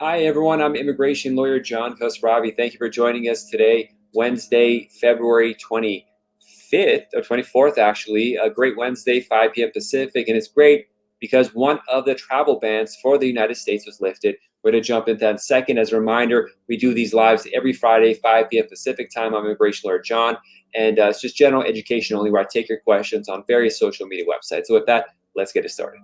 Hi, everyone. I'm immigration lawyer John Khosravi. Thank you for joining us today, Wednesday, February 25th or 24th, actually. A great Wednesday, 5 p.m. Pacific. And it's great because one of the travel bans for the United States was lifted. We're going to jump into that in a second. As a reminder, we do these lives every Friday, 5 p.m. Pacific time. I'm immigration lawyer John. And it's just general education only where I take your questions on various social media websites. So with that, let's get it started.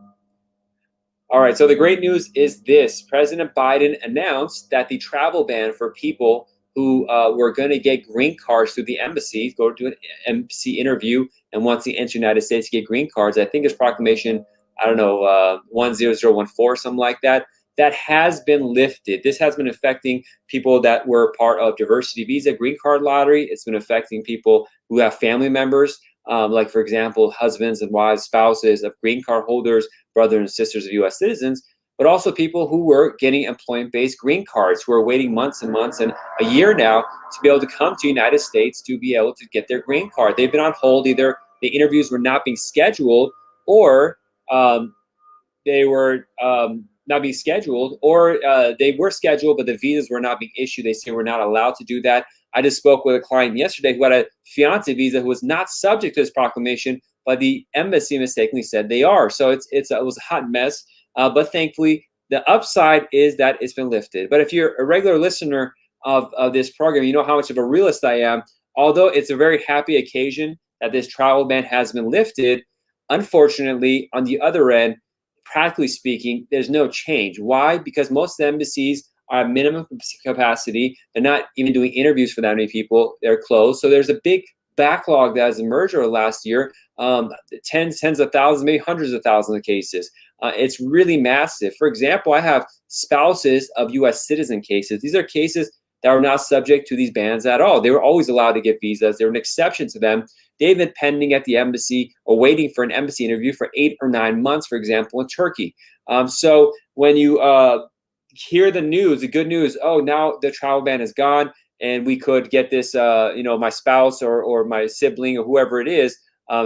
All right, so the great news is this. President Biden announced that the travel ban for people who were going to get green cards through the embassy, go to an embassy interview, and once they enter the United States, get green cards. I think it's proclamation, 10014, something like that. That has been lifted. This has been affecting people that were part of diversity visa green card lottery. It's been affecting people who have family members, like, for example, husbands and wives, spouses of green card holders, brothers and sisters of U.S. citizens, but also people who were getting employment-based green cards, who are waiting months and months and a year now to be able to come to the United States to be able to get their green card. They've been on hold. Either the interviews were not being scheduled, or they were not being scheduled, or they were scheduled, but the visas were not being issued. They say we're not allowed to do that. I just spoke with a client yesterday who had a fiance visa who was not subject to this proclamation, but the embassy mistakenly said they are. So it was a hot mess. But thankfully, the upside is that it's been lifted. But if you're a regular listener of this program, you know how much of a realist I am. Although it's a very happy occasion that this travel ban has been lifted, unfortunately, on the other end, practically speaking, there's no change. Why? Because most embassies are at minimum capacity. They're not even doing interviews for that many people. They're closed. So there's a big backlog that has emerged over last year, tens of thousands, maybe hundreds of thousands of cases. It's really massive. For example, I have spouses of U.S. citizen cases. These are cases that are not subject to these bans at all. They were always allowed to get visas. They were an exception to them. They've been pending at the embassy or waiting for an embassy interview for 8 or 9 months, for example, in Turkey. So when you hear the news, the good news, oh, now the travel ban is gone, and we could get this, my spouse or my sibling or whoever it is,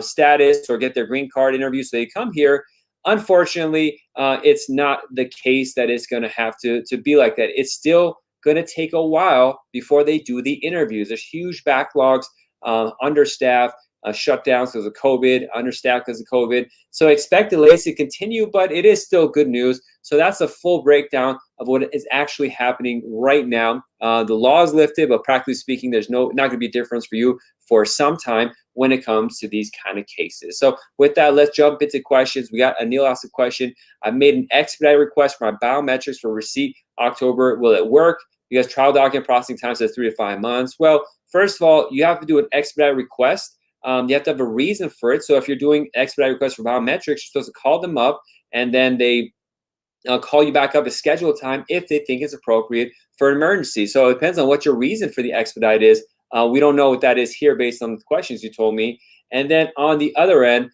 status, or get their green card interview so they come here. Unfortunately, it's not the case that it's going to have to be like that. It's still going to take a while before they do the interviews. There's huge backlogs, understaffed, shutdowns because of COVID, understaffed because of COVID. So expect delays to continue, but it is still good news. So that's a full breakdown of what is actually happening right now. The law is lifted, but practically speaking, there's not going to be a difference for you for some time when it comes to these kind of cases. So with that, let's jump into questions. We got Anil asked a question. I made an expedited request for my biometrics for receipt October. Will it work? Because trial document processing time says 3 to 5 months. Well, first of all, you have to do an expedited request. You have to have a reason for it. So if you're doing expedited requests for biometrics, you're supposed to call them up, and then they call you back up to schedule time if they think it's appropriate for an emergency. So it depends on what your reason for the expedite is. We don't know what that is here based on the questions you told me. And then on the other end,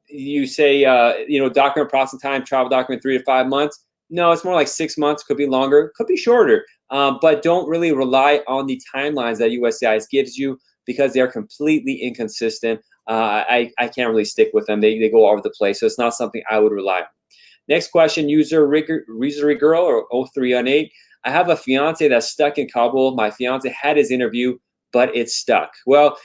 you say, document processing time, travel document 3 to 5 months. No, it's more like 6 months, could be longer, could be shorter. But don't really rely on the timelines that USCIS gives you, because they're completely inconsistent. I can't really stick with them. They go all over the place. So it's not something I would rely on. Next question, user Girl or 0318. I have a fiance that's stuck in Kabul. My fiance had his interview, but it's stuck. Well,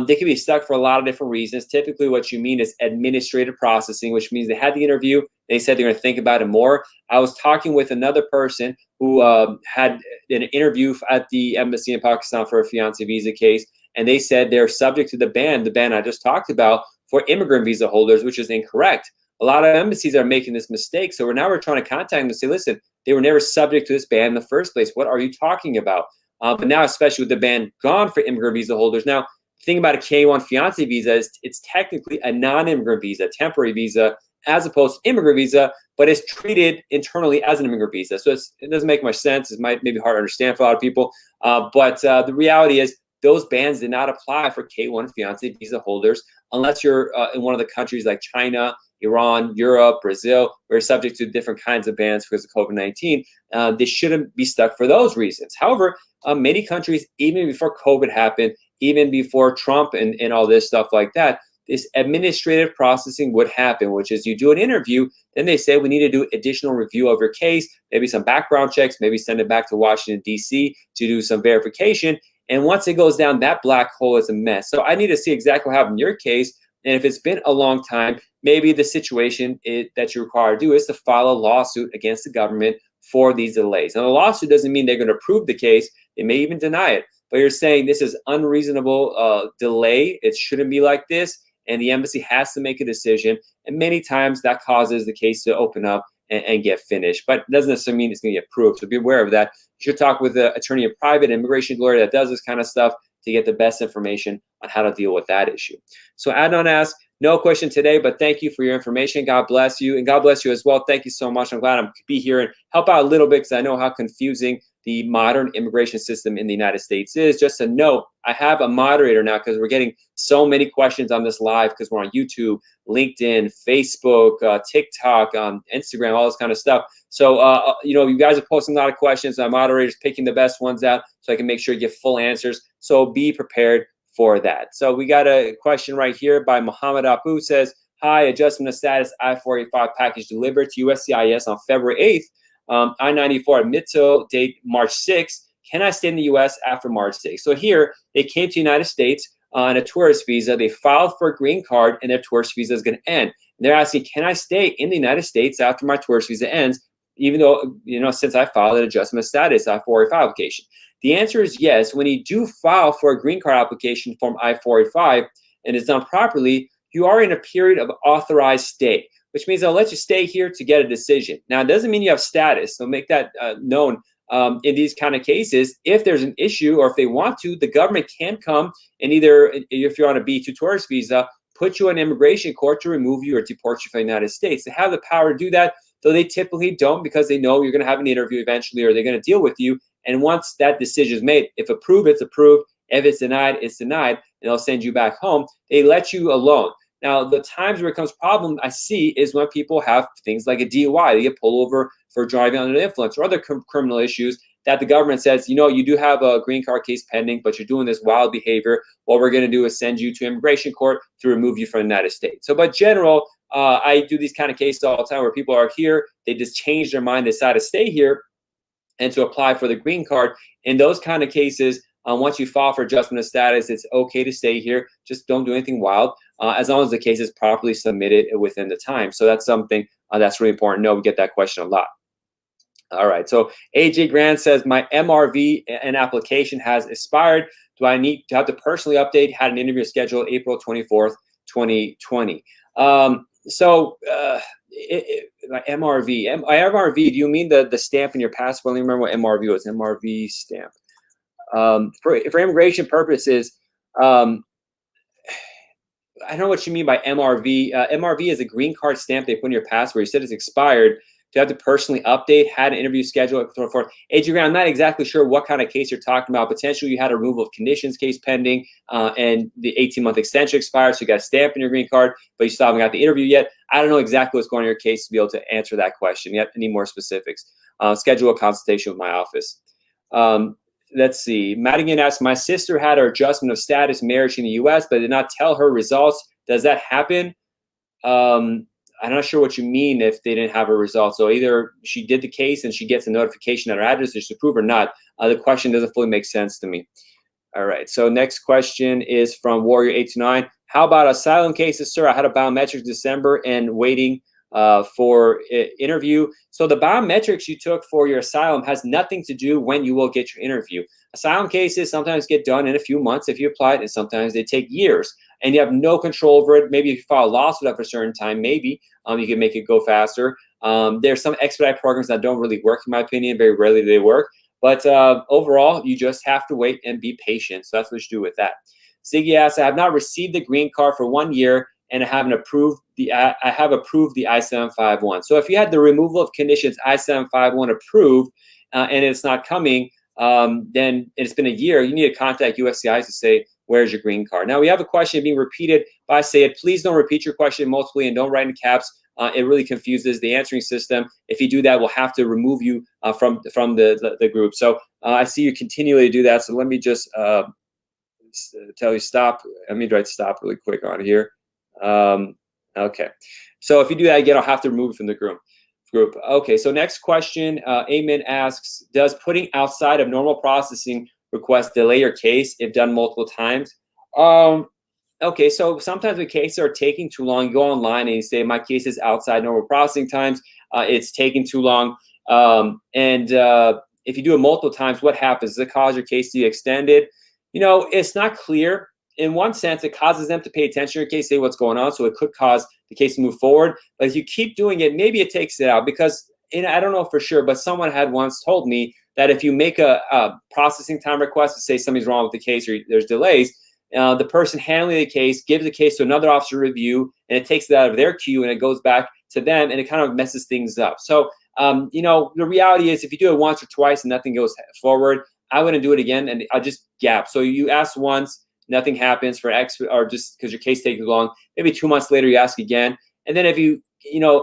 they can be stuck for a lot of different reasons. Typically, what you mean is administrative processing, which means they had the interview. They said they're going to think about it more. I was talking with another person who had an interview at the embassy in Pakistan for a fiance visa case, and they said they're subject to the ban I just talked about for immigrant visa holders, which is incorrect. A lot of embassies are making this mistake. So we're trying to contact them and say, listen, they were never subject to this ban in the first place. What are you talking about? But now, especially with the ban gone for immigrant visa holders, now the thing about a K-1 fiance visa is it's technically a non-immigrant visa, temporary visa, as opposed to immigrant visa, but it's treated internally as an immigrant visa. So it doesn't make much sense. It might maybe hard to understand for a lot of people. But the reality is those bans did not apply for K-1 fiance visa holders unless you're in one of the countries like China, Iran, Europe, Brazil, we're subject to different kinds of bans because of COVID-19. They shouldn't be stuck for those reasons. However, many countries, even before COVID happened, even before Trump and all this stuff like that, this administrative processing would happen, which is you do an interview, then they say we need to do additional review of your case, maybe some background checks, maybe send it back to Washington, D.C. to do some verification. And once it goes down, that black hole is a mess. So I need to see exactly what happened in your case. And if it's been a long time, maybe the situation that you're required to do is to file a lawsuit against the government for these delays. Now, the lawsuit doesn't mean they're going to approve the case. They may even deny it. But you're saying this is unreasonable delay. It shouldn't be like this. And the embassy has to make a decision. And many times that causes the case to open up and get finished. But it doesn't necessarily mean it's going to get approved. So be aware of that. You should talk with an attorney, a private immigration lawyer that does this kind of stuff to get the best information on how to deal with that issue. So Adnan asks, no question today, but thank you for your information. God bless you. And God bless you as well. Thank you so much. I'm glad I could be here and help out a little bit because I know how confusing the modern immigration system in the United States is. Just to note, I have a moderator now because we're getting so many questions on this live because we're on YouTube, LinkedIn, Facebook, TikTok, Instagram, all this kind of stuff. So, you guys are posting a lot of questions. My moderator's picking the best ones out so I can make sure you get full answers. So be prepared for that. So we got a question right here by Muhammad Abu says, hi, adjustment of status I-485 package delivered to USCIS on February 8th. I-94 admittal date March 6th. Can I stay in the U.S. after March 6th? So here, they came to the United States on a tourist visa. They filed for a green card, and their tourist visa is going to end. And they're asking, can I stay in the United States after my tourist visa ends, even though, since I filed an adjustment of status I-485 application? The answer is yes. When you do file for a green card application form I-485 and it's done properly, you are in a period of authorized stay, which means they'll let you stay here to get a decision. Now, it doesn't mean you have status, so make that known. In these kind of cases, if there's an issue or if they want to, the government can come and either, if you're on a B2 tourist visa, put you in immigration court to remove you or deport you from the United States. They have the power to do that, though they typically don't because they know you're going to have an interview eventually or they're going to deal with you. And once that decision is made, if approved, it's approved. If it's denied, it's denied, and they'll send you back home. They let you alone. Now, the times where it becomes a problem I see is when people have things like a DUI. They get pulled over for driving under the influence or other criminal issues that the government says, you do have a green card case pending, but you're doing this wild behavior. What we're going to do is send you to immigration court to remove you from the United States. So, but general, I do these kind of cases all the time where people are here. They just change their mind, decide to stay here and to apply for the green card. In those kind of cases, once you file for adjustment of status, it's okay to stay here. Just don't do anything wild, as long as the case is properly submitted within the time. So that's something that's really important. No, we get that question a lot. All right, so AJ Grant says, my MRV and application has expired. Do I need to have to personally update? Had an interview scheduled April 24th, 2020. My MRV, do you mean the stamp in your passport? Let me remember what MRV was. MRV stamp. For immigration purposes, I don't know what you mean by MRV. MRV is a green card stamp they put in your passport. You said it's expired. Do you have to personally update? Had an interview scheduled for Adrian, I'm not exactly sure what kind of case you're talking about. Potentially you had a removal of conditions case pending and the 18-month extension expired, so you got a stamp in your green card, but you still haven't got the interview yet. I don't know exactly what's going on in your case to be able to answer that question yet. Any more specifics? Schedule a consultation with my office. Let's see. Madigan asks, my sister had her adjustment of status marriage in the U.S., but did not tell her results. Does that happen? I'm not sure what you mean if they didn't have a result. So either she did the case and she gets a notification that her address is approved or not. The question doesn't fully make sense to me. All right. So next question is from Warrior 829. How about asylum cases, sir? I had a biometrics December and waiting for interview. So the biometrics you took for your asylum has nothing to do when you will get your interview. Asylum cases sometimes get done in a few months if you apply it, and sometimes they take years. And you have no control over it. Maybe if you file a lawsuit after a certain time, maybe you can make it go faster. There's some expedite programs that don't really work, in my opinion. Very rarely do they work. But overall, you just have to wait and be patient. So that's what you do with that. Ziggy asks, I have not received the green card for 1 year, and I have approved the I-751. So if you had the removal of conditions I-751 approved and it's not coming, then it's been a year, you need to contact USCIS to say, where's your green card? Now, we have a question being repeated by Sayed. Please don't repeat your question multiply and don't write in caps. It really confuses the answering system. If you do that, we'll have to remove you from the group. So I see you continually do that. So let me just tell you stop. Let me write stop really quick on here. Okay. So if you do that again, I'll have to remove it from the group. Okay, so next question, Amen asks, does putting outside of normal processing requests delay your case if done multiple times? Okay, so sometimes when cases are taking too long, you go online and you say, my case is outside normal processing times, it's taking too long. If you do it multiple times, what happens? Does it cause your case to be extended? It's not clear. In one sense, it causes them to pay attention to your case, say what's going on, so it could cause the case to move forward. But if you keep doing it, maybe it takes it out, because I don't know for sure, but someone had once told me that if you make a processing time request to say something's wrong with the case or there's delays, the person handling the case gives the case to another officer to review, and it takes it out of their queue and it goes back to them, and it kind of messes things up. So, the reality is, if you do it once or twice and nothing goes forward, I wouldn't do it again, and I'll just gap. So you ask once, nothing happens for X, or just because your case takes long, maybe 2 months later you ask again, and then if you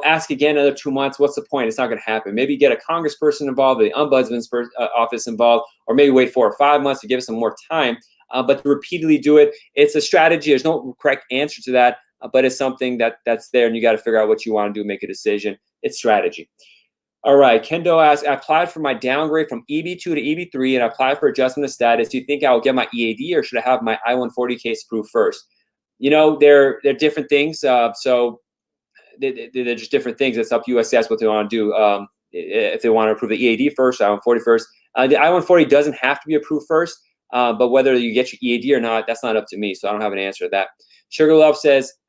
ask again another 2 months, what's the point? It's not going to happen. Maybe get a congressperson involved, the ombudsman's office involved, or maybe wait 4 or 5 months to give some more time. But to repeatedly do it, it's a strategy. There's no correct answer to that, but it's something that's there, and you got to figure out what you want to do, make a decision. It's strategy. All right, Kendo asks, I applied for my downgrade from EB2 to EB3, and I applied for adjustment of status. Do you think I will get my EAD, or should I have my I-140 case approved first? They're different things. So they're just different things. It's up to USCIS what they want to do. If they want to approve the EAD first, I-140 first. The I-140 doesn't have to be approved first, but whether you get your EAD or not, that's not up to me. So I don't have an answer to that. Sugar Love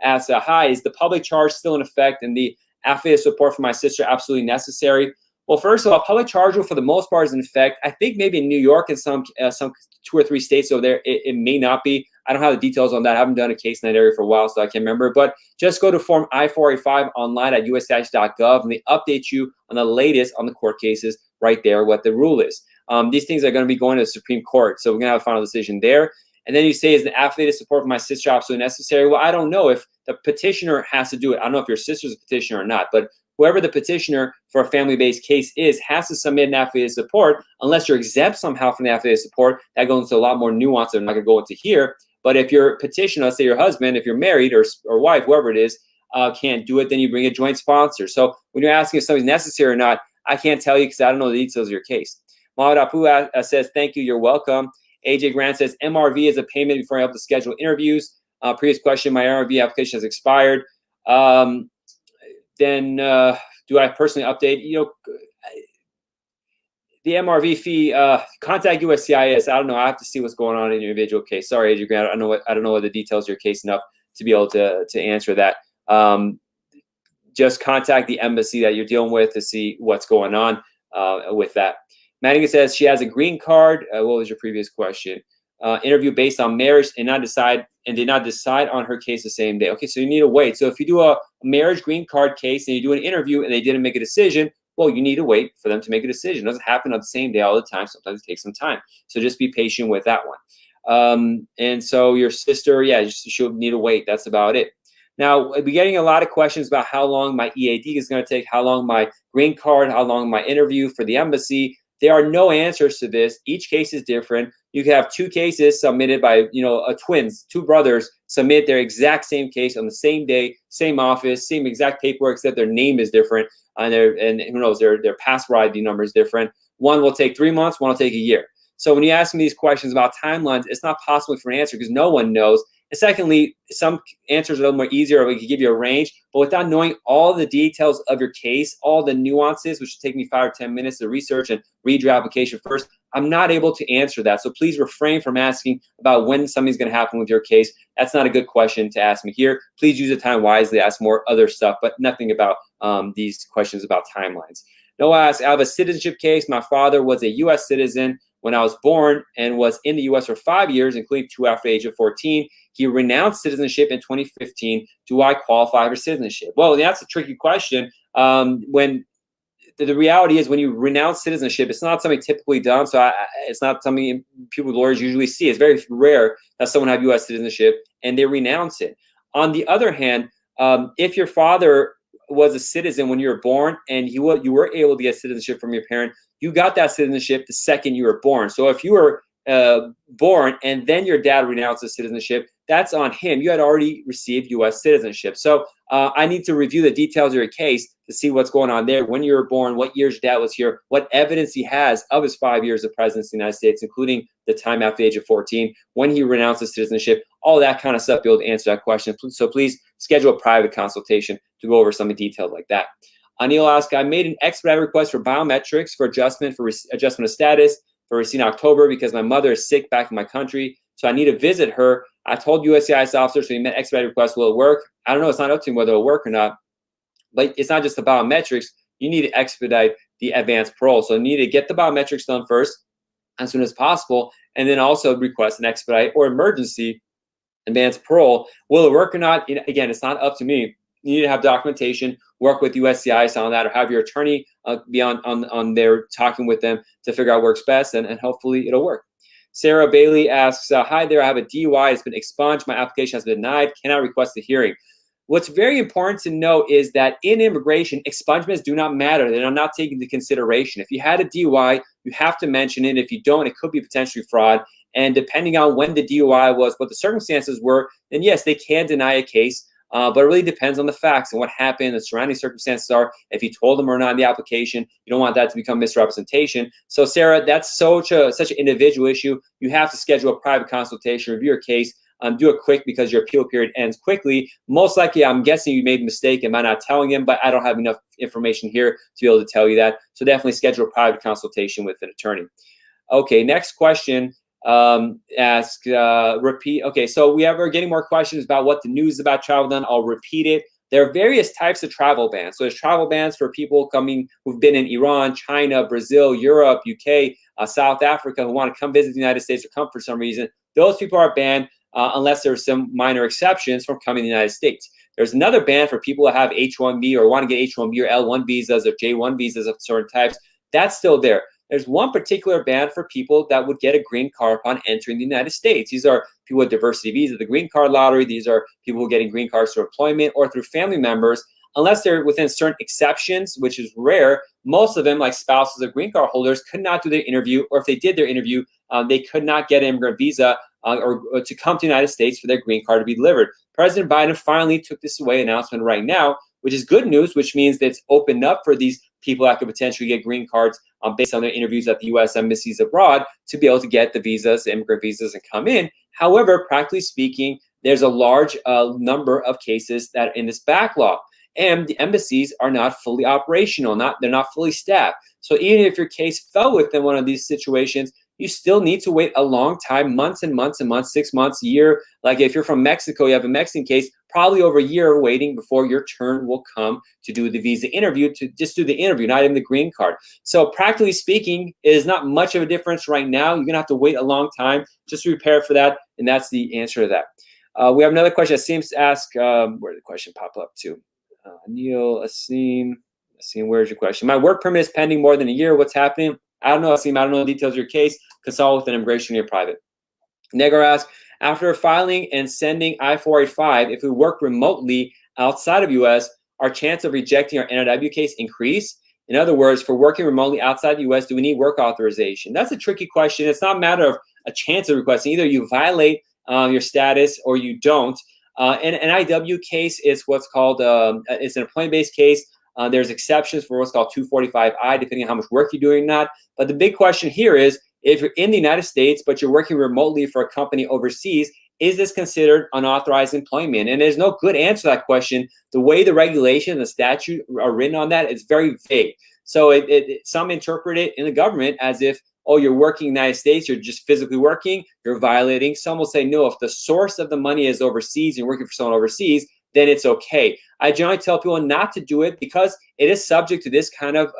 asks, hi, is the public charge still in effect, and the affidavit of support for my sister absolutely necessary? Well, first of all, public charge rule for the most part is in effect. I think maybe in New York and some 2 or 3 states over there, it may not be. I don't have the details on that. I haven't done a case in that area for a while, so I can't remember. But just go to Form I-485 online at uscis.gov, and they update you on the latest on the court cases right there, what the rule is. These things are going to be going to the Supreme Court, so we're going to have a final decision there. And then you say, is the affidavit of support for my sister absolutely necessary? Well, I don't know if the petitioner has to do it. I don't know if your sister's a petitioner or not, but whoever the petitioner for a family-based case is has to submit an affidavit of support, unless you're exempt somehow from the affidavit of support. That goes into a lot more nuance that I'm not going to go into here. But if your petitioner, let's say your husband, if you're married or wife, whoever it is, can't do it, then you bring a joint sponsor. So when you're asking if something's necessary or not, I can't tell you because I don't know the details of your case. Mahmoud Apu says, thank you, you're welcome. AJ Grant says, MRV is a payment before I help to schedule interviews. Previous question, my MRV application has expired. Then do I personally update? The MRV fee, contact USCIS. I don't know. I have to see what's going on in your individual case. Sorry, AJ Grant. I don't know what the details of your case enough to be able to answer that. Just contact the embassy that you're dealing with to see what's going on with that. Madigan says she has a green card. What was your previous question? Interview based on marriage and did not decide on her case the same day. Okay, so you need to wait. So if you do a marriage green card case and you do an interview and they didn't make a decision, well, you need to wait for them to make a decision. It doesn't happen on the same day all the time. Sometimes it takes some time. So just be patient with that one. And so your sister, yeah, she'll need to wait. That's about it. Now, we're getting a lot of questions about how long my EAD is going to take, how long my green card, how long my interview for the embassy. There are no answers to this. Each case is different. You can have 2 cases submitted by, twins, 2 brothers submit their exact same case on the same day, same office, same exact paperwork, except their name is different, and who knows, their passport ID number is different. One will take 3 months, one will take a year. So when you ask me these questions about timelines, it's not possible for an answer because no one knows. And secondly, some answers are a little more easier, or we can give you a range, but without knowing all the details of your case, all the nuances, which would take me 5 or 10 minutes to research and read your application first, I'm not able to answer that. So please refrain from asking about when something's going to happen with your case. That's not a good question to ask me here. Please use the time wisely, ask more other stuff, but nothing about these questions about timelines. Noah asks, I have a citizenship case. My father was a U.S. citizen when I was born and was in the U.S. for 5 years, including 2 after the age of 14. He renounced citizenship in 2015. Do I qualify for citizenship? Well, that's a tricky question. When the reality is, when you renounce citizenship, it's not something typically done. So it's not something people, lawyers, usually see. It's very rare that someone have U.S. citizenship and they renounce it. On the other hand, if your father was a citizen when you were born and you were able to get citizenship from your parent, you got that citizenship the second you were born. So if you were born and then your dad renounced the citizenship, that's on him. You had already received U.S. citizenship. So I need to review the details of your case to see what's going on there, when you were born, what years your dad was here, what evidence he has of his 5 years of presence in the United States, including the time after the age of 14, when he renounced his citizenship, all that kind of stuff, be able to answer that question. So please schedule a private consultation to go over something detailed like that. Anil asks, I made an expedited request for biometrics for adjustment of status for receipt in October because my mother is sick back in my country. So I need to visit her. I told USCIS officers, so he met expedited request. Will it work? I don't know. It's not up to him whether it'll work or not. But it's not just the biometrics. You need to expedite the advanced parole. So you need to get the biometrics done first as soon as possible, and then also request an expedite or emergency advanced parole. Will it work or not? Again, it's not up to me. You need to have documentation, work with USCIS on that, or have your attorney be on there talking with them to figure out what works best, and hopefully it'll work. Sarah Bailey asks, hi there, I have a DUI, it's been expunged, my application has been denied, can I request a hearing? What's very important to know is that in immigration, expungements do not matter. They're not taken into consideration. If you had a DUI, you have to mention it. If you don't, it could be potentially fraud. And depending on when the DUI was, what the circumstances were, then yes, they can deny a case. But it really depends on the facts and what happened, the surrounding circumstances are. If you told them or not in the application, you don't want that to become misrepresentation. So Sarah, that's such an individual issue. You have to schedule a private consultation, review your case, do it quick because your appeal period ends quickly. Most likely, I'm guessing you made a mistake and by not telling him, but I don't have enough information here to be able to tell you that. So definitely schedule a private consultation with an attorney. Okay, next question. Repeat. Okay, so we're getting more questions about what the news is about travel ban. I'll repeat it. There are various types of travel bans. So there's travel bans for people coming who've been in Iran, China, Brazil, Europe, UK, South Africa, who want to come visit the United States or come for some reason. Those people are banned unless there's some minor exceptions from coming to the United States. There's another ban for people that have H-1B or want to get H-1B or L-1 visas or J-1 visas of certain types. That's still there. There's one particular ban for people that would get a green card upon entering the United States. These are people with diversity visa, the green card lottery. These are people who are getting green cards through employment or through family members. Unless they're within certain exceptions, which is rare, most of them, like spouses of green card holders, could not do their interview, or if they did their interview, they could not get an immigrant visa or to come to the United States for their green card to be delivered. President Biden finally took this away, announcement right now, which is good news, which means that it's opened up for these people that could potentially get green cards based on their interviews at the U.S. embassies abroad to be able to get the visas, immigrant visas, and come in. However, practically speaking, there's a large number of cases that are in this backlog, and the embassies are not fully operational. They're not fully staffed. So even if your case fell within one of these situations, you still need to wait a long time, months and months and months, 6 months, year. Like if you're from Mexico, you have a Mexican case, probably over a year waiting before your turn will come to do the visa interview, to just do the interview, not even the green card. So practically speaking, it is not much of a difference right now. You're gonna have to wait a long time just to prepare for that, and that's the answer to that. We have another question that seems to ask, where did the question pop up to? Neil, Asim, where's your question? My work permit is pending more than a year. What's happening? I don't know, Asim. I don't know the details of your case. Consult with an immigration or private. Negar asks, after filing and sending I-485, if we work remotely outside of U.S., our chance of rejecting our NIW case increase? In other words, for working remotely outside the U.S., do we need work authorization? That's a tricky question. It's not a matter of a chance of requesting. Either you violate your status or you don't. In an NIW case, it's what's called, it's an employment-based case. There's exceptions for what's called 245I, depending on how much work you're doing or not. But the big question here is, if you're in the United States, but you're working remotely for a company overseas, is this considered unauthorized employment? And there's no good answer to that question. The way the regulation and the statute are written on that, it's very vague. So some interpret it in the government as if, oh, you're working in the United States, you're just physically working, you're violating. Some will say, no, if the source of the money is overseas, you're working for someone overseas, then it's okay. I generally tell people not to do it because it is subject to this kind of,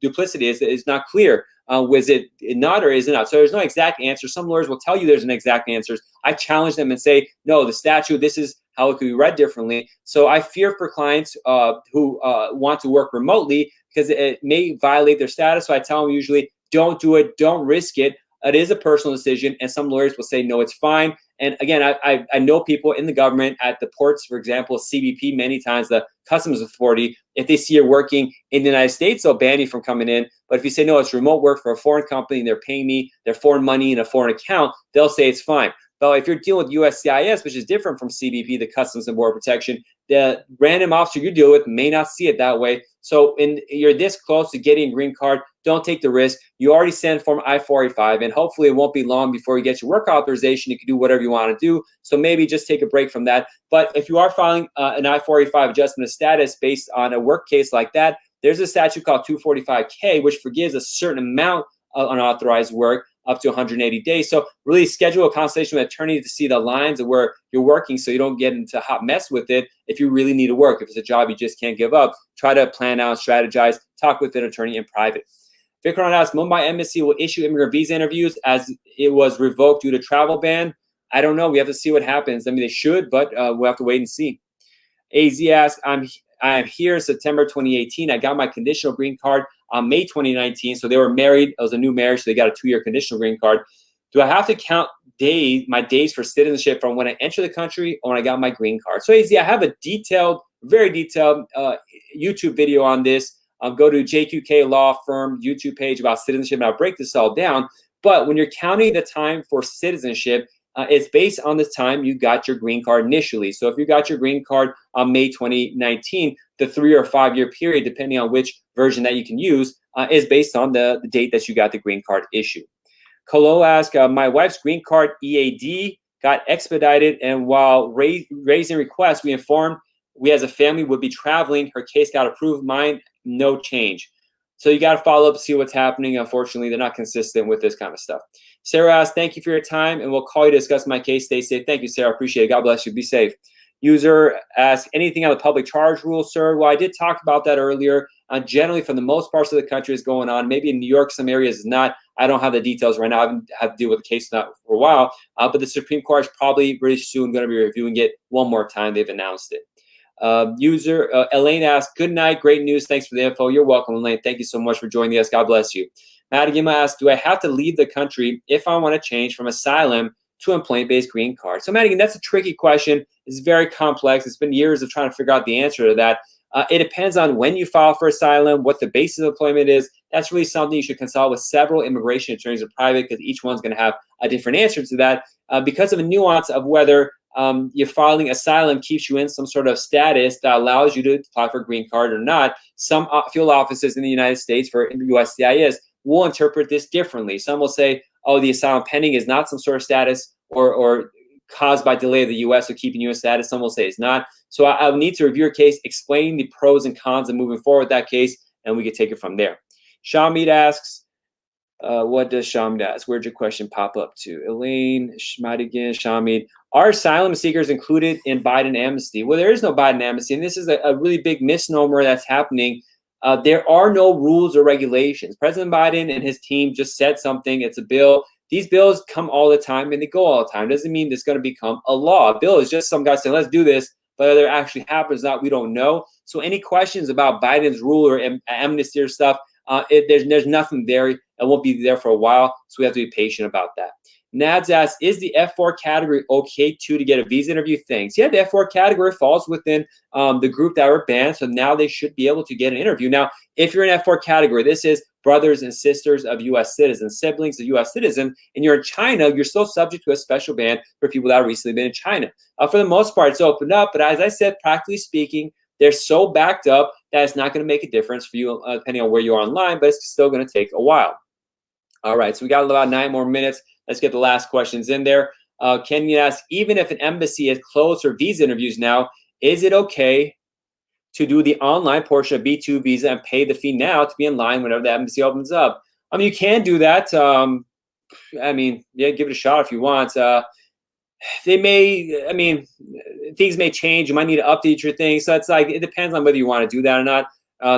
duplicity. It's not clear. Was it not or is it not? So there's no exact answer. Some lawyers will tell you there's an exact answer. I challenge them and say, no, the statute, this is how it could be read differently. So I fear for clients who want to work remotely because it may violate their status. So I tell them usually, don't do it, don't risk it. It is a personal decision, and some lawyers will say, no, it's fine. And again, I know people in the government at the ports, for example, CBP, many times the Customs Authority, if they see you're working in the United States, they'll ban you from coming in. But if you say, no, it's remote work for a foreign company and they're paying me their foreign money in a foreign account, they'll say it's fine. But if you're dealing with USCIS, which is different from CBP, the Customs and Border Protection, the random officer you deal with may not see it that way. So you're this close to getting a green card, don't take the risk. You already sent Form I-485, and hopefully it won't be long before you get your work authorization. You can do whatever you want to do. So maybe just take a break from that. But if you are filing an I-485 adjustment of status based on a work case like that, there's a statute called 245K, which forgives a certain amount of unauthorized work up to 180 days. So really schedule a consultation with an attorney to see the lines of where you're working so you don't get into a hot mess with it if you really need to work. If it's a job you just can't give up, try to plan out, strategize, talk with an attorney in private. Vikram asks, Mumbai Embassy will issue immigrant visa interviews as it was revoked due to travel ban. I don't know. We have to see what happens. I mean, they should, but we'll have to wait and see. AZ asks, I am here September 2018. I got my conditional green card on May 2019. So they were married. It was a new marriage. So they got a 2-year conditional green card. Do I have to count my days for citizenship from when I entered the country or when I got my green card? So AZ, I have a very detailed YouTube video on this. Go to JQK Law Firm YouTube page about citizenship, and I'll break this all down. But when you're counting the time for citizenship, it's based on the time you got your green card initially. So if you got your green card on May 2019, the 3 or 5 year period, depending on which version that you can use, is based on the date that you got the green card issued. Kolo asks, my wife's green card EAD got expedited, and while raising requests, we informed we as a family would be traveling. Her case got approved, mine, no change. So you got to follow up to see what's happening. Unfortunately, they're not consistent with this kind of stuff. Sarah asks, thank you for your time, and we'll call you to discuss my case. Stay safe. Thank you, Sarah. Appreciate it. God bless you. Be safe. User asks, anything on the public charge rule, sir? Well, I did talk about that earlier. Generally, for the most parts of the country is going on. Maybe in New York, some areas is not. I don't have the details right now. I haven't had to deal with the case for a while. But the Supreme Court is probably very soon going to be reviewing it one more time. They've announced it. User Elaine asks, good night, great news, thanks for the info. You're welcome, Elaine. Thank you so much for joining us. God bless you. Madigan asks, do I have to leave the country if I want to change from asylum to employment-based green card? So Madigan, that's a tricky question. It's very complex. It's been years of trying to figure out the answer to that. It depends on when you file for asylum, what the basis of employment is. That's really something you should consult with several immigration attorneys in private, because each one's going to have a different answer to that because of a nuance of whether you're filing asylum keeps you in some sort of status that allows you to apply for a green card or not. Some field offices in the United States for USCIS will interpret this differently. Some will say, oh, the asylum pending is not some sort of status or caused by delay of the U.S. or keeping you in status. Some will say it's not. So I'll need to review your case, explain the pros and cons of moving forward with that case, and we can take it from there. Shamid asks, what does Shamid ask? Where'd your question pop up to? Elaine, Madigan, Shamid. Are asylum seekers included in Biden amnesty? Well, there is no Biden amnesty, and this is a really big misnomer that's happening. There are no rules or regulations. President Biden and his team just said something. It's a bill. These bills come all the time and they go all the time. Doesn't mean it's going to become a law. A bill is just some guy saying, let's do this, but whether it actually happens or not, we don't know. So any questions about Biden's rule or amnesty or stuff, there's nothing there. It won't be there for a while, so we have to be patient about that. Nads asks, is the F4 category okay too to get a visa interview? Thanks. Yeah, the F4 category falls within the group that were banned, so now they should be able to get an interview. Now, if you're in F4 category, this is brothers and sisters of U.S. citizens, siblings of U.S. citizens, and you're in China, you're still subject to a special ban for people that have recently been in China. For the most part, it's opened up, but as I said, practically speaking, they're so backed up that it's not going to make a difference for you depending on where you are online, but it's still going to take a while. All right, so we got about 9 more minutes. Let's get the last questions in there. Kenyon asks, even if an embassy is closed for visa interviews now, is it okay to do the online portion of B2 visa and pay the fee now to be in line whenever the embassy opens up? I mean, you can do that. I mean, yeah, give it a shot if you want. They may, I mean, things may change. You might need to update your thing. So it's like, it depends on whether you want to do that or not.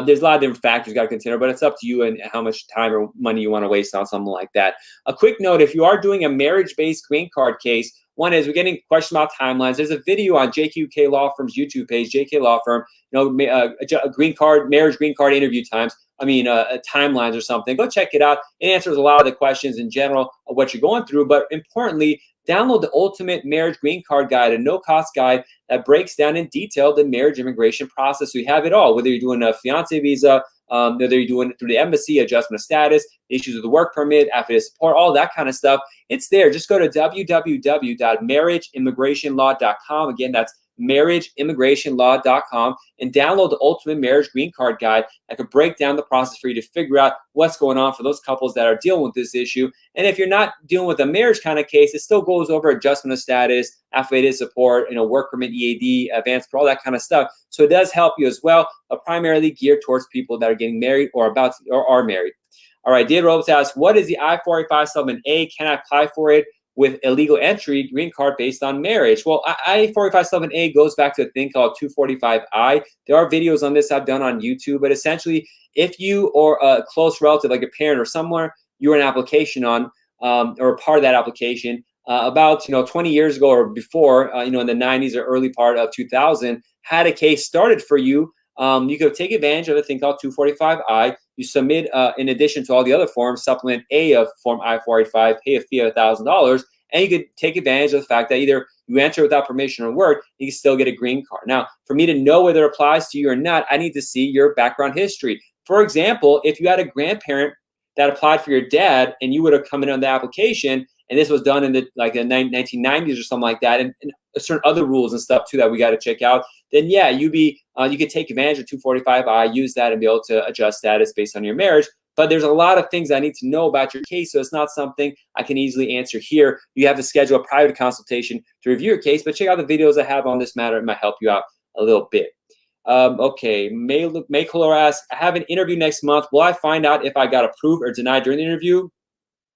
There's a lot of different factors you got to consider, but it's up to you and how much time or money you want to waste on something like that. A quick note, if you are doing a marriage-based green card case, one is we're getting questions about timelines. There's a video on JQK Law Firm's YouTube page, JK Law Firm, a green card, marriage green card interview times. Timelines or something. Go check it out. It answers a lot of the questions in general of what you're going through. But importantly, download the Ultimate Marriage Green Card Guide, a no-cost guide that breaks down in detail the marriage immigration process. So you have it all, whether you're doing a fiancé visa, whether you're doing it through the embassy, adjustment of status, issues with the work permit, affidavit support, all that kind of stuff. It's there. Just go to www.marriageimmigrationlaw.com. Again, that's marriageimmigrationlaw.com, and download the Ultimate Marriage Green Card Guide that could break down the process for you to figure out what's going on for those couples that are dealing with this issue. And if you're not dealing with a marriage kind of case, it still goes over adjustment of status, affidavit support, work permit, EAD, advance for all that kind of stuff. So it does help you as well, but primarily geared towards people that are getting married or about to, or are married. All right, David Robles asks, what is the I-485 Supplement A? Can I apply for it with illegal entry green card based on marriage? Well, I-485 Supplement A goes back to a thing called 245I. There are videos on this I've done on YouTube, but essentially, if you or a close relative, like a parent or somewhere, you're an application on, or a part of that application, about 20 years ago or before, in the 90s or early part of 2000, had a case started for you. You could take advantage of a thing called 245I. You submit, in addition to all the other forms, Supplement A of Form I-485, pay a fee of $1,000, and you could take advantage of the fact that either you enter without permission or work, you can still get a green card. Now, for me to know whether it applies to you or not, I need to see your background history. For example, if you had a grandparent that applied for your dad and you would have come in on the application, and this was done in the 1990s or something like that, and certain other rules and stuff too that we got to check out, then yeah, you could take advantage of 245I, use that, and be able to adjust status based on your marriage. But there's a lot of things I need to know about your case, so it's not something I can easily answer here. You have to schedule a private consultation to review your case, but check out the videos I have on this matter. It might help you out a little bit. Okay, May Color asks, I have an interview next month. Will I find out if I got approved or denied during the interview?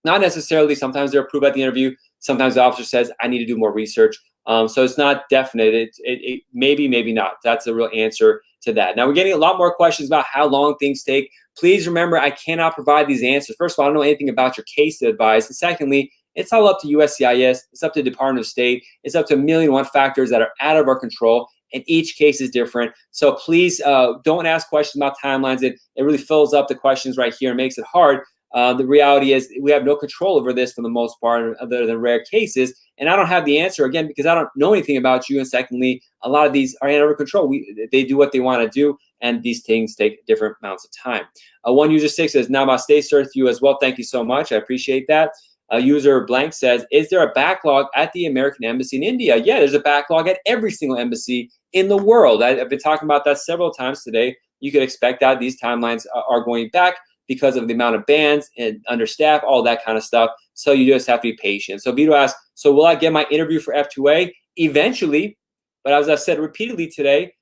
Not necessarily. Sometimes they're approved at the interview. Sometimes the officer says, I need to do more research. So it's not definite. It maybe, maybe not. That's the real answer to that. Now, we're getting a lot more questions about how long things take. Please remember, I cannot provide these answers. First of all, I don't know anything about your case to advise. And secondly, it's all up to USCIS. It's up to the Department of State. It's up to 1,000,001 factors that are out of our control. And each case is different. So please don't ask questions about timelines. It really fills up the questions right here and makes it hard. The reality is we have no control over this for the most part, other than rare cases. And I don't have the answer, again, because I don't know anything about you. And secondly, a lot of these are out of our control. They do what they want to do, and these things take different amounts of time. One user 6 says, Namaste, sir, to you as well. Thank you so much. I appreciate that. User blank says, is there a backlog at the American Embassy in India? Yeah, there's a backlog at every single embassy in the world. I've been talking about that several times today. You could expect that these timelines are going back because of the amount of bans and understaffed, all that kind of stuff. So you just have to be patient. So Vito asks, so will I get my interview for F2A? Eventually, but as I said repeatedly today,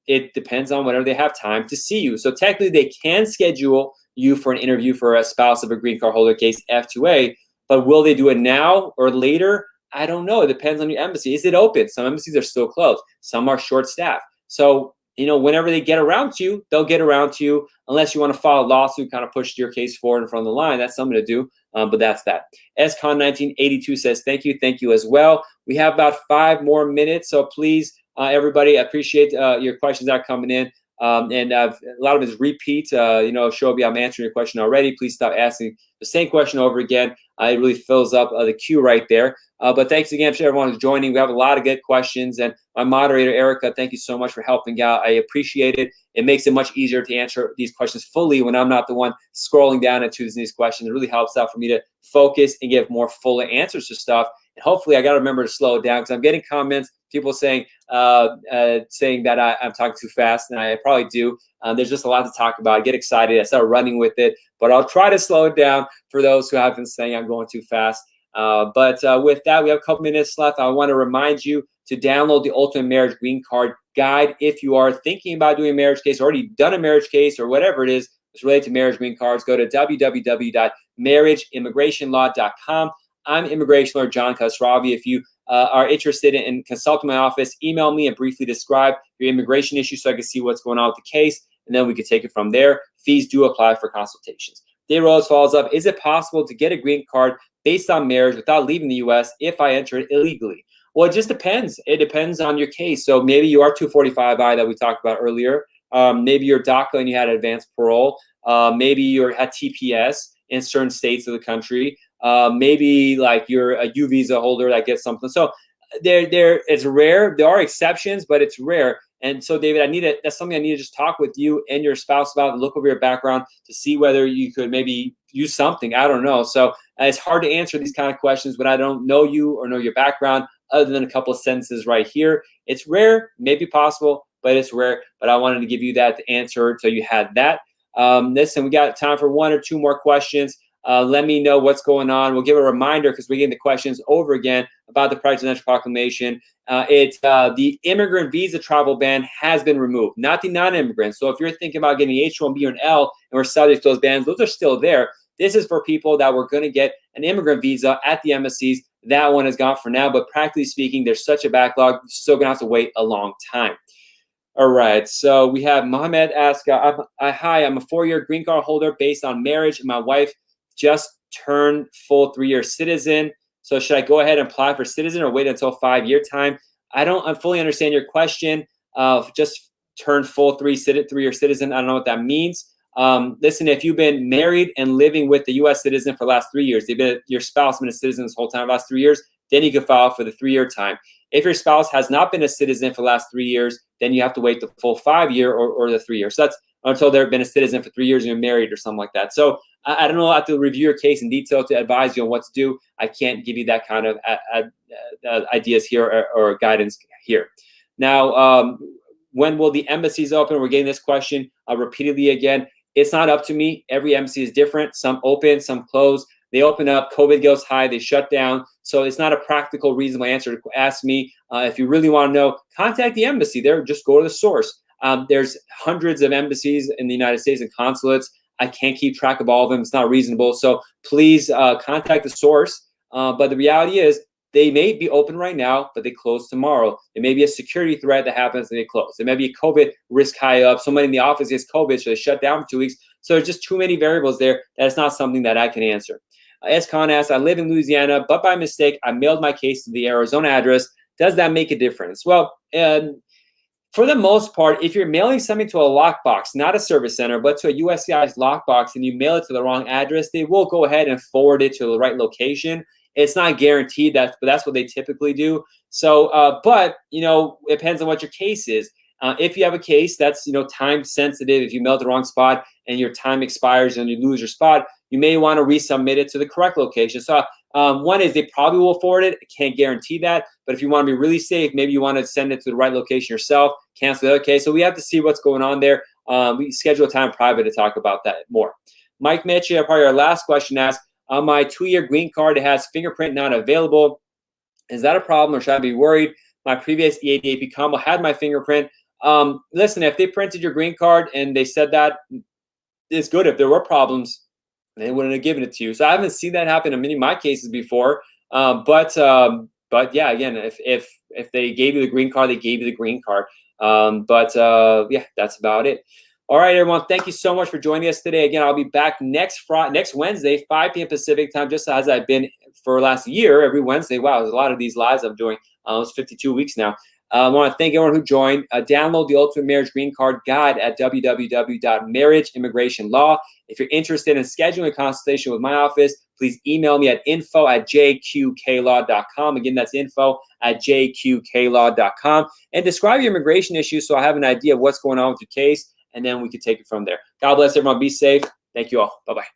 it depends on whenever they have time to see you. So technically they can schedule you for an interview for a spouse of a green card holder case F2A, but will they do it now or later? I don't know. It depends on your embassy. Is it open? Some embassies are still closed. Some are short-staffed. So, whenever they get around to you, they'll get around to you, unless you want to file a lawsuit, kind of push your case forward in front of the line. That's something to do, but that's that. SCon1982 says, thank you as well. We have about 5 more minutes, so please, everybody, I appreciate your questions that are coming in. And a lot of it is repeat. Shobi, I'm answering your question already. Please stop asking the same question over again. It really fills up the queue right there. But thanks again to everyone who's joining. We have a lot of good questions. And my moderator, Erica, thank you so much for helping out. I appreciate it. It makes it much easier to answer these questions fully when I'm not the one scrolling down and choosing these questions. It really helps out for me to focus and give more full answers to stuff. And hopefully, I got to remember to slow it down, because I'm getting comments, people saying that I'm talking too fast, and I probably do. There's just a lot to talk about. I get excited. I start running with it, but I'll try to slow it down for those who have been saying I'm going too fast. But with that, we have a couple minutes left. I want to remind you to download the Ultimate Marriage Green Card Guide if you are thinking about doing a marriage case, already done a marriage case, or whatever it is that's related to marriage green cards. Go to www.marriageimmigrationlaw.com. I'm immigration lawyer John Khosravi. If you are interested in consulting my office, email me and briefly describe your immigration issue so I can see what's going on with the case, and then we can take it from there. Fees do apply for consultations. Dave Rose follows up, is it possible to get a green card based on marriage without leaving the U.S. if I enter it illegally? Well, it just depends. It depends on your case. So maybe you are 245I that we talked about earlier. Maybe you're DACA and you had advanced parole. Maybe you had TPS in certain states of the country. Maybe like you're a U visa holder that gets something. So it's rare. There are exceptions, but it's rare. And so, David, that's something I need to just talk with you and your spouse about, look over your background to see whether you could maybe use something. I don't know. So it's hard to answer these kind of questions when I don't know you or know your background other than a couple of sentences right here. It's rare, maybe possible, but it's rare. But I wanted to give you that answer so you had that. Listen, we got time for one or two more questions. Let me know what's going on. We'll give a reminder because we're getting the questions over again about the Presidential Proclamation. The immigrant visa travel ban has been removed, not the non-immigrants. So if you're thinking about getting H-1B or an L and we're subject to those bans, those are still there. This is for people that were going to get an immigrant visa at the embassies. That one is gone for now, but practically speaking, there's such a backlog, you're still going to have to wait a long time. All right, so we have Mohammed ask, hi, I'm a 4-year green card holder based on marriage. My wife just turned full 3-year citizen. So should I go ahead and apply for citizen or wait until 5-year time? I fully understand your question. Just turned full 3-year citizen. I don't know what that means. Listen, if you've been married and living with the U.S. citizen for the last 3 years, your spouse has been a citizen this whole time, the last 3 years, then you can file for the 3-year time. If your spouse has not been a citizen for the last 3 years, then you have to wait the full 5-year or the 3 years. So that's until they've been a citizen for 3 years and you're married or something like that. So I don't know. I have to review your case in detail to advise you on what to do. I can't give you that kind of ideas here or guidance here. Now, when will the embassies open? We're getting this question repeatedly again. It's not up to me. Every embassy is different. Some open, some close. They open up, COVID goes high, they shut down. So it's not a practical, reasonable answer to ask me. If you really want to know, contact the embassy there. Just go to the source. There's hundreds of embassies in the United States and consulates. I can't keep track of all of them. It's not reasonable. So please contact the source. But the reality is they may be open right now, but they close tomorrow. There may be a security threat that happens and they close. There may be a COVID risk high up. Somebody in the office gets COVID, so they shut down for 2 weeks. So there's just too many variables there. That's not something that I can answer. S. Khan asks, I live in Louisiana, but by mistake, I mailed my case to the Arizona address. Does that make a difference? Well, for the most part, if you're mailing something to a lockbox, not a service center, but to a USCIS lockbox, and you mail it to the wrong address, they will go ahead and forward it to the right location. It's not guaranteed that, but that's what they typically do. So, but it depends on what your case is. If you have a case that's time sensitive, if you mail the wrong spot and your time expires and you lose your spot, you may want to resubmit it to the correct location. So one is they probably will forward it. I can't guarantee that. But if you want to be really safe, maybe you want to send it to the right location yourself, cancel the other case. So we have to see what's going on there. We schedule a time private to talk about that more. Mike Mitchell, probably our last question, asks, on my 2-year green card, it has fingerprint not available. Is that a problem or should I be worried? My previous EAD AP combo had my fingerprint. Listen, if they printed your green card and they said that, it's good. If there were problems, they wouldn't have given it to you. So I haven't seen that happen in many of my cases before. But yeah, again, if they gave you the green card, they gave you the green card. Yeah, that's about it. All right, everyone. Thank you so much for joining us today. Again, I'll be back next Wednesday, 5 p.m. Pacific time, just as I've been for last year, every Wednesday. Wow, there's a lot of these lives I'm doing. It's 52 weeks now. I want to thank everyone who joined. Download the Ultimate Marriage Green Card Guide at www.marriageimmigration.law. If you're interested in scheduling a consultation with my office, please email me at info@jqqlaw.com. Again, that's info@jqqlaw.com. And describe your immigration issues so I have an idea of what's going on with your case, and then we can take it from there. God bless everyone. Be safe. Thank you all. Bye-bye.